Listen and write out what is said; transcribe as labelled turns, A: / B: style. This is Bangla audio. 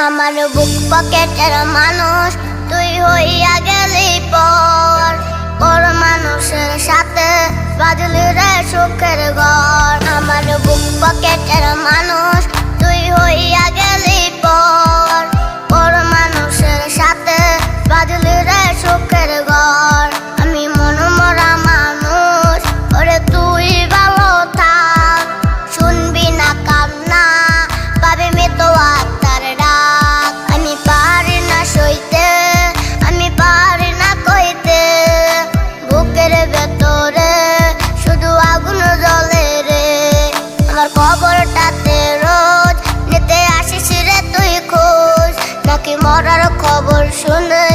A: আমার বুক পকেটের মানুষ তুই হইয়া গেলি পর, পর মানুষের সাথে বাজলি রে সুখের ঘর। আমার বুক পকেটের মানুষ তুই হইয়া গেলি পর, পর মানুষের সাথে বাজলি রে সুখের ঘর। আমি মনমরা মানুষ, ওরে তুই ভালো থাক, শুনবি না কান্না পাবে মৃত আত্মার ডাক। আমি পারি না সইতে, আমি পারি না কইতে, বুকের ভেতরে শুধু আগুন জ্বলে রে। আমার খবরটাতে রোজ নিতে আসিস রে তুই খোঁজ, নাকি মরার খবর শুনে